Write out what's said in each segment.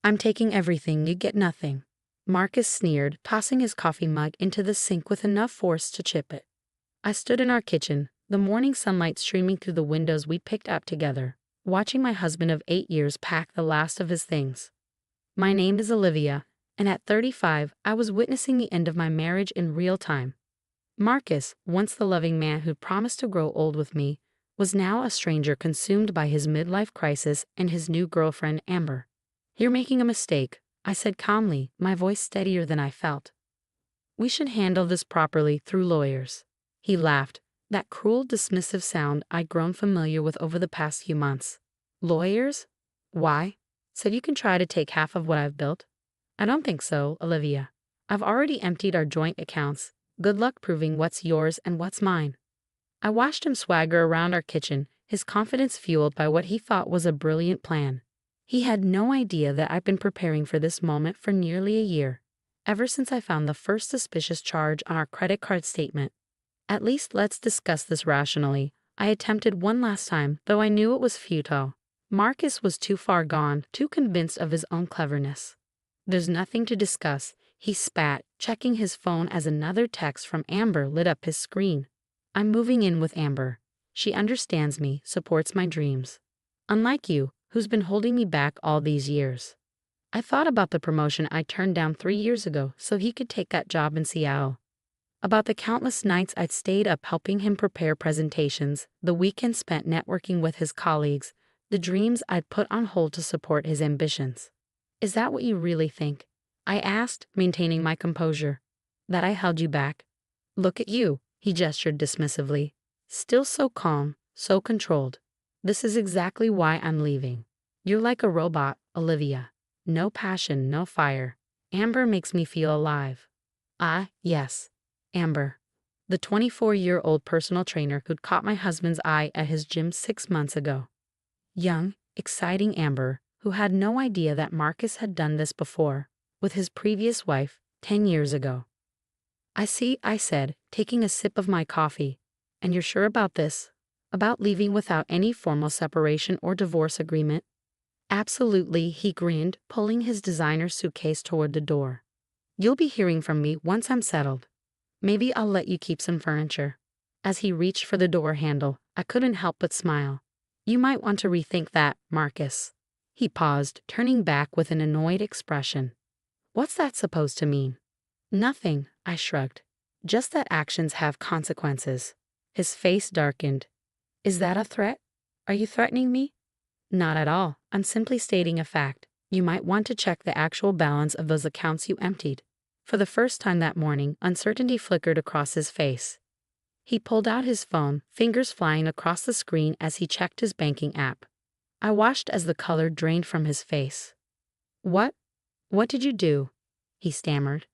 I'm taking everything, you get nothing. Marcus sneered, tossing his coffee mug into the sink with enough force to chip it. I stood in our kitchen, the morning sunlight streaming through the windows we'd picked up together, watching my husband of 8 years pack the last of his things. My name is Olivia, and at 35, I was witnessing the end of my marriage in real time. Marcus, once the loving man who'd promised to grow old with me, was now a stranger consumed by his midlife crisis and his new girlfriend, Amber. You're making a mistake, I said calmly, my voice steadier than I felt. We should handle this properly through lawyers. He laughed, that cruel, dismissive sound I'd grown familiar with over the past few months. Lawyers? Why? So you can try to take half of what I've built? I don't think so, Olivia. I've already emptied our joint accounts. Good luck proving what's yours and what's mine. I watched him swagger around our kitchen, his confidence fueled by what he thought was a brilliant plan. He had no idea that I'd been preparing for this moment for nearly a year, ever since I found the first suspicious charge on our credit card statement. At least let's discuss this rationally. I attempted one last time, though I knew it was futile. Marcus was too far gone, too convinced of his own cleverness. There's nothing to discuss, he spat, checking his phone as another text from Amber lit up his screen. I'm moving in with Amber. She understands me, supports my dreams. Unlike you, who's been holding me back all these years. I thought about the promotion I turned down 3 years ago so he could take that job in Seattle. About the countless nights I'd stayed up helping him prepare presentations, the weekends spent networking with his colleagues, the dreams I'd put on hold to support his ambitions. Is that what you really think? I asked, maintaining my composure. That I held you back? Look at you, he gestured dismissively. Still so calm, so controlled. This is exactly why I'm leaving. You're like a robot, Olivia. No passion, no fire. Amber makes me feel alive. Ah, yes. Amber. The 24-year-old personal trainer who'd caught my husband's eye at his gym 6 months ago. Young, exciting Amber, who had no idea that Marcus had done this before, with his previous wife, 10 years ago. I see, I said, taking a sip of my coffee. And you're sure about this? About leaving without any formal separation or divorce agreement? Absolutely, he grinned, pulling his designer suitcase toward the door. You'll be hearing from me once I'm settled. Maybe I'll let you keep some furniture. As he reached for the door handle, I couldn't help but smile. You might want to rethink that, Marcus. He paused, turning back with an annoyed expression. What's that supposed to mean? Nothing, I shrugged. Just that actions have consequences. His face darkened. Is that a threat? Are you threatening me? Not at all. I'm simply stating a fact. You might want to check the actual balance of those accounts you emptied. For the first time that morning, uncertainty flickered across his face. He pulled out his phone, fingers flying across the screen as he checked his banking app. I watched as the color drained from his face. What? What did you do? He stammered.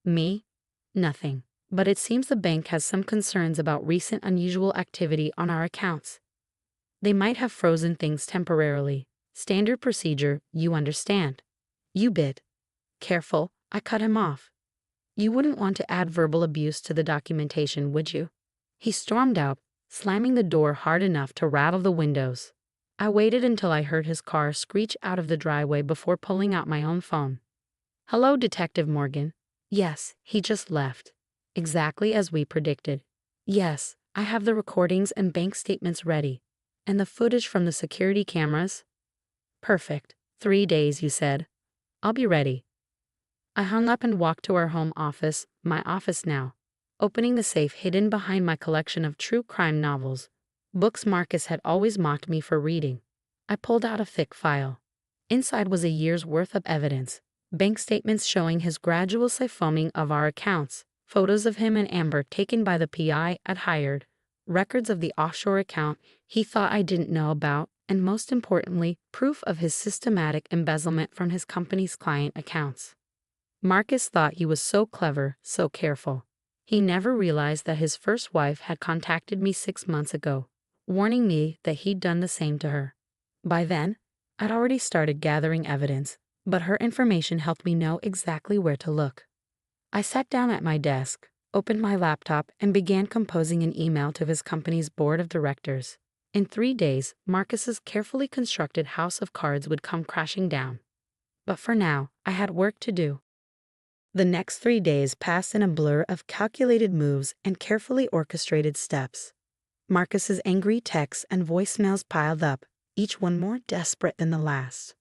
Me? Nothing. But it seems the bank has some concerns about recent unusual activity on our accounts. They might have frozen things temporarily. Standard procedure, you understand. You bid. Careful, I cut him off. You wouldn't want to add verbal abuse to the documentation, would you? He stormed out, slamming the door hard enough to rattle the windows. I waited until I heard his car screech out of the driveway before pulling out my own phone. Hello, Detective Morgan. Yes, he just left. Exactly as we predicted. Yes, I have the recordings and bank statements ready. And the footage from the security cameras? Perfect. 3 days, you said. I'll be ready. I hung up and walked to our home office, my office now, opening the safe hidden behind my collection of true crime novels, books Marcus had always mocked me for reading. I pulled out a thick file. Inside was a year's worth of evidence, bank statements showing his gradual siphoning of our accounts, photos of him and Amber taken by the PI I'd hired, records of the offshore account he thought I didn't know about, and most importantly, proof of his systematic embezzlement from his company's client accounts. Marcus thought he was so clever, so careful. He never realized that his first wife had contacted me 6 months ago, warning me that he'd done the same to her. By then, I'd already started gathering evidence, but her information helped me know exactly where to look. I sat down at my desk, opened my laptop, and began composing an email to his company's board of directors. In 3 days, Marcus's carefully constructed house of cards would come crashing down. But for now, I had work to do. The next 3 days passed in a blur of calculated moves and carefully orchestrated steps. Marcus's angry texts and voicemails piled up, each one more desperate than the last.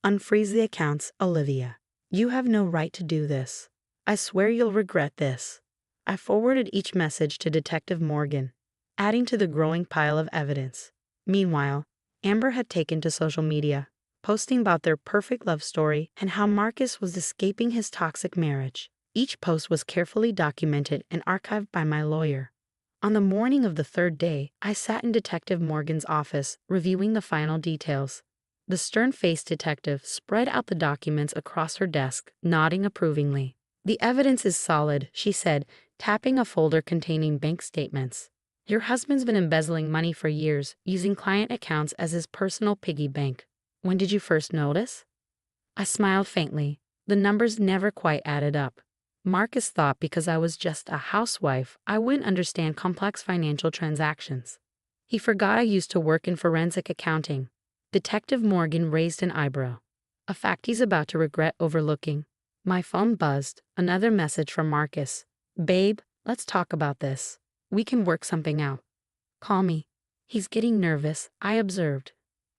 Unfreeze the accounts, Olivia. You have no right to do this. I swear you'll regret this. I forwarded each message to Detective Morgan, adding to the growing pile of evidence. Meanwhile, Amber had taken to social media, posting about their perfect love story and how Marcus was escaping his toxic marriage. Each post was carefully documented and archived by my lawyer. On the morning of the third day, I sat in Detective Morgan's office, reviewing the final details. The stern-faced detective spread out the documents across her desk, nodding approvingly. The evidence is solid, she said, tapping a folder containing bank statements. Your husband's been embezzling money for years, using client accounts as his personal piggy bank. When did you first notice? I smiled faintly. The numbers never quite added up. Marcus thought because I was just a housewife, I wouldn't understand complex financial transactions. He forgot I used to work in forensic accounting. Detective Morgan raised an eyebrow. A fact he's about to regret overlooking. My phone buzzed. Another message from Marcus. Babe, let's talk about this. We can work something out. Call me. He's getting nervous, I observed.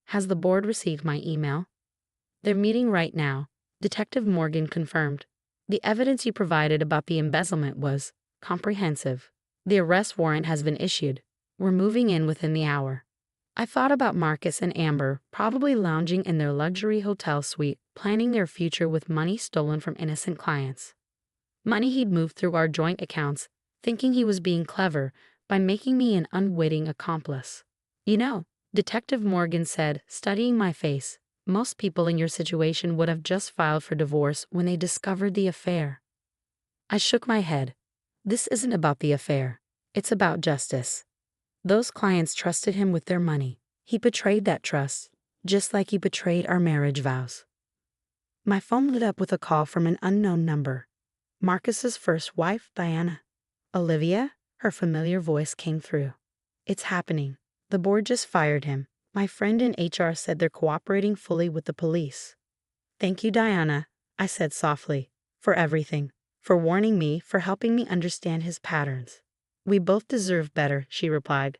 Has the board received my email? They're meeting right now, Detective Morgan confirmed. The evidence you provided about the embezzlement was comprehensive. The arrest warrant has been issued. We're moving in within the hour. I thought about Marcus and Amber, probably lounging in their luxury hotel suite, planning their future with money stolen from innocent clients. Money he'd moved through our joint accounts, thinking he was being clever by making me an unwitting accomplice. You know, Detective Morgan said, studying my face, most people in your situation would have just filed for divorce when they discovered the affair. I shook my head. This isn't about the affair. It's about justice. Those clients trusted him with their money. He betrayed that trust, just like he betrayed our marriage vows. My phone lit up with a call from an unknown number. Marcus's first wife, Diana. Olivia? Her familiar voice came through. It's happening. The board just fired him. My friend in HR said they're cooperating fully with the police. Thank you, Diana, I said softly, for everything. For warning me, for helping me understand his patterns. We both deserve better, she replied.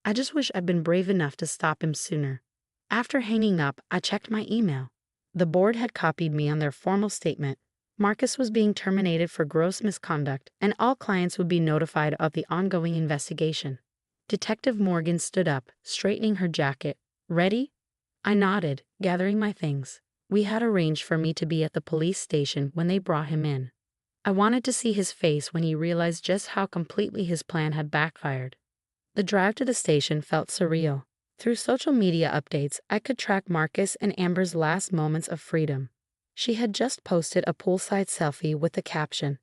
I just wish I'd been brave enough to stop him sooner. After hanging up, I checked my email. The board had copied me on their formal statement. Marcus was being terminated for gross misconduct, and all clients would be notified of the ongoing investigation. Detective Morgan stood up, straightening her jacket. Ready? I nodded, gathering my things. We had arranged for me to be at the police station when they brought him in. I wanted to see his face when he realized just how completely his plan had backfired. The drive to the station felt surreal. Through social media updates, I could track Marcus and Amber's last moments of freedom. She had just posted a poolside selfie with the caption,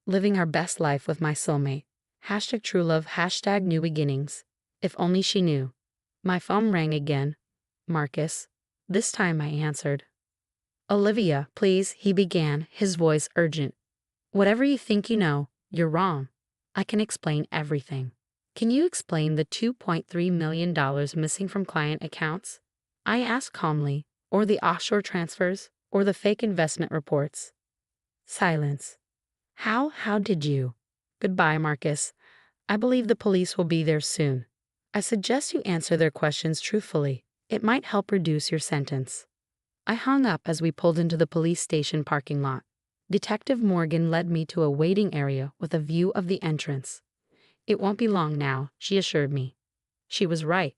"Living our best life with my soulmate. #TrueLove, #New Beginnings." If only she knew. My phone rang again. Marcus. This time I answered. Olivia, please, he began, his voice urgent. Whatever you think you know, you're wrong. I can explain everything. Can you explain the $2.3 million missing from client accounts? I asked calmly, or the offshore transfers, or the fake investment reports. Silence. How did you? Goodbye, Marcus. I believe the police will be there soon. I suggest you answer their questions truthfully. It might help reduce your sentence. I hung up as we pulled into the police station parking lot. Detective Morgan led me to a waiting area with a view of the entrance. It won't be long now, she assured me. She was right.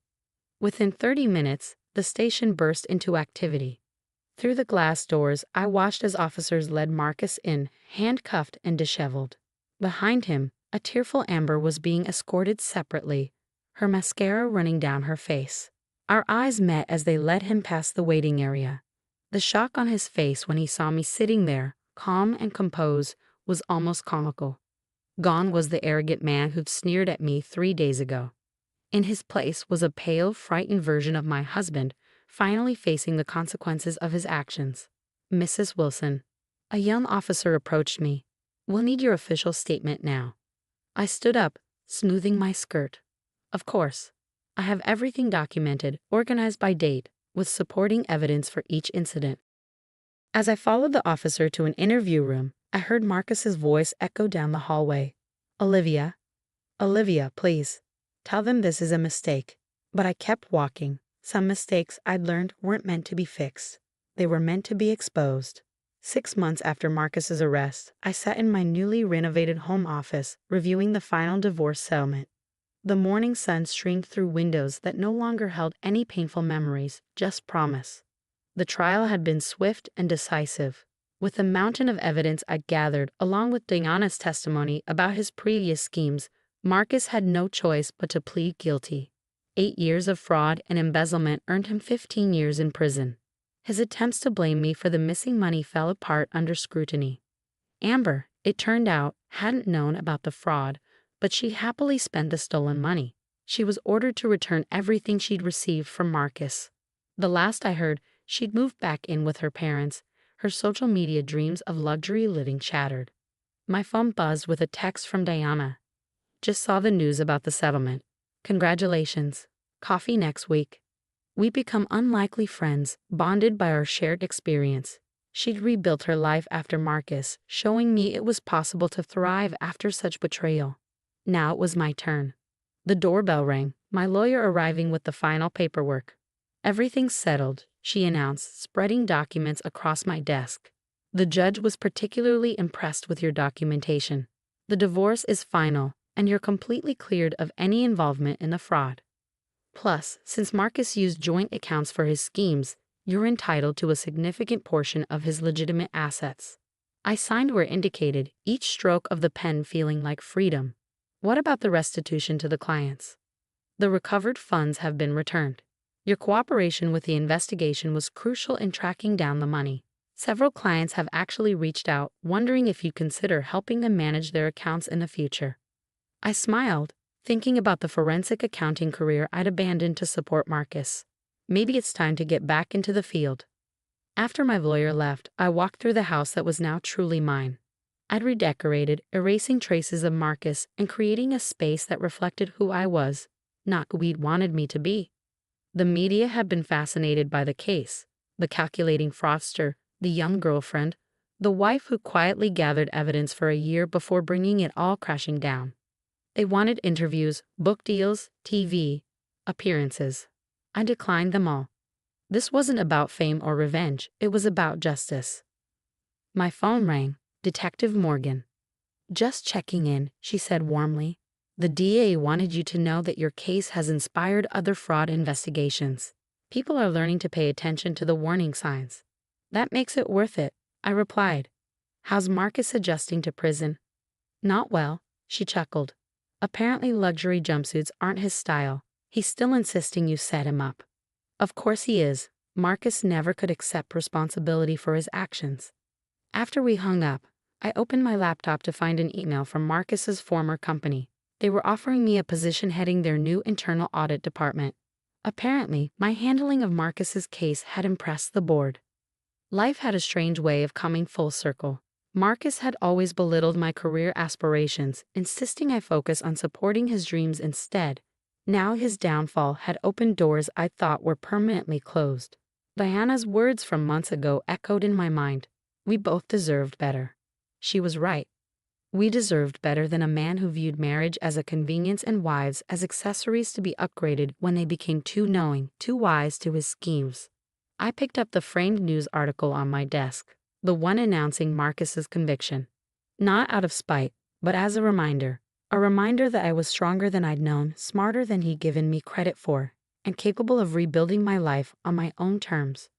Within 30 minutes, the station burst into activity. Through the glass doors, I watched as officers led Marcus in, handcuffed and disheveled. Behind him, a tearful Amber was being escorted separately, her mascara running down her face. Our eyes met as they led him past the waiting area. The shock on his face when he saw me sitting there, calm and composed, was almost comical. Gone was the arrogant man who'd sneered at me 3 days ago. In his place was a pale, frightened version of my husband, finally facing the consequences of his actions. Mrs. Wilson. A young officer approached me. We'll need your official statement now. I stood up, smoothing my skirt. Of course. I have everything documented, organized by date, with supporting evidence for each incident. As I followed the officer to an interview room, I heard Marcus's voice echo down the hallway. Olivia, Olivia, please. Tell them this is a mistake. But I kept walking. Some mistakes I'd learned weren't meant to be fixed. They were meant to be exposed. 6 months after Marcus's arrest, I sat in my newly renovated home office, reviewing the final divorce settlement. The morning sun streamed through windows that no longer held any painful memories, just promise. The trial had been swift and decisive. With the mountain of evidence I'd gathered, along with Diana's testimony about his previous schemes, Marcus had no choice but to plead guilty. 8 years of fraud and embezzlement earned him 15 years in prison. His attempts to blame me for the missing money fell apart under scrutiny. Amber, it turned out, hadn't known about the fraud, but she happily spent the stolen money. She was ordered to return everything she'd received from Marcus. The last I heard, she'd moved back in with her parents, her social media dreams of luxury living shattered. My phone buzzed with a text from Diana. Just saw the news about the settlement. Congratulations. Coffee next week. We become unlikely friends, bonded by our shared experience. She'd rebuilt her life after Marcus, showing me it was possible to thrive after such betrayal. Now it was my turn. The doorbell rang, my lawyer arriving with the final paperwork. Everything's settled, she announced, spreading documents across my desk. The judge was particularly impressed with your documentation. The divorce is final, and you're completely cleared of any involvement in the fraud. Plus, since Marcus used joint accounts for his schemes, you're entitled to a significant portion of his legitimate assets. I signed where indicated, each stroke of the pen feeling like freedom. What about the restitution to the clients? The recovered funds have been returned. Your cooperation with the investigation was crucial in tracking down the money. Several clients have actually reached out, wondering if you'd consider helping them manage their accounts in the future. I smiled, thinking about the forensic accounting career I'd abandoned to support Marcus. Maybe it's time to get back into the field. After my lawyer left, I walked through the house that was now truly mine. I'd redecorated, erasing traces of Marcus and creating a space that reflected who I was, not who he'd wanted me to be. The media had been fascinated by the case, the calculating fraudster, the young girlfriend, the wife who quietly gathered evidence for a year before bringing it all crashing down. They wanted interviews, book deals, TV appearances. I declined them all. This wasn't about fame or revenge, it was about justice. My phone rang. Detective Morgan. Just checking in, she said warmly. The DA wanted you to know that your case has inspired other fraud investigations. People are learning to pay attention to the warning signs. That makes it worth it, I replied. How's Marcus adjusting to prison? Not well, she chuckled. Apparently luxury jumpsuits aren't his style. He's still insisting you set him up. Of course he is. Marcus never could accept responsibility for his actions. After we hung up, I opened my laptop to find an email from Marcus's former company. They were offering me a position heading their new internal audit department. Apparently, my handling of Marcus's case had impressed the board. Life had a strange way of coming full circle. Marcus had always belittled my career aspirations, insisting I focus on supporting his dreams instead. Now his downfall had opened doors I thought were permanently closed. Diana's words from months ago echoed in my mind. We both deserved better. She was right. We deserved better than a man who viewed marriage as a convenience and wives as accessories to be upgraded when they became too knowing, too wise to his schemes. I picked up the framed news article on my desk, the one announcing Marcus's conviction. Not out of spite, but as a reminder that I was stronger than I'd known, smarter than he'd given me credit for, and capable of rebuilding my life on my own terms.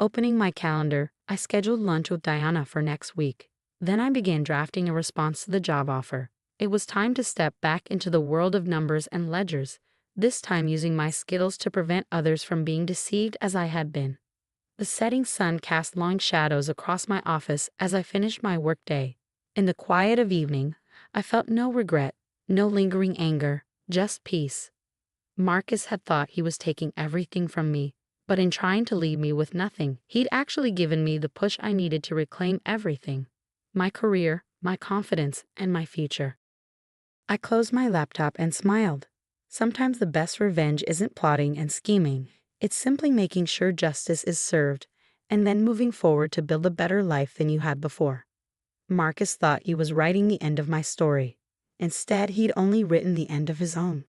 Opening my calendar, I scheduled lunch with Diana for next week. Then I began drafting a response to the job offer. It was time to step back into the world of numbers and ledgers, this time using my skills to prevent others from being deceived as I had been. The setting sun cast long shadows across my office as I finished my workday. In the quiet of evening, I felt no regret, no lingering anger, just peace. Marcus had thought he was taking everything from me, but in trying to leave me with nothing, he'd actually given me the push I needed to reclaim everything. My career, my confidence, and my future. I closed my laptop and smiled. Sometimes the best revenge isn't plotting and scheming. It's simply making sure justice is served, and then moving forward to build a better life than you had before. Marcus thought he was writing the end of my story. Instead, he'd only written the end of his own.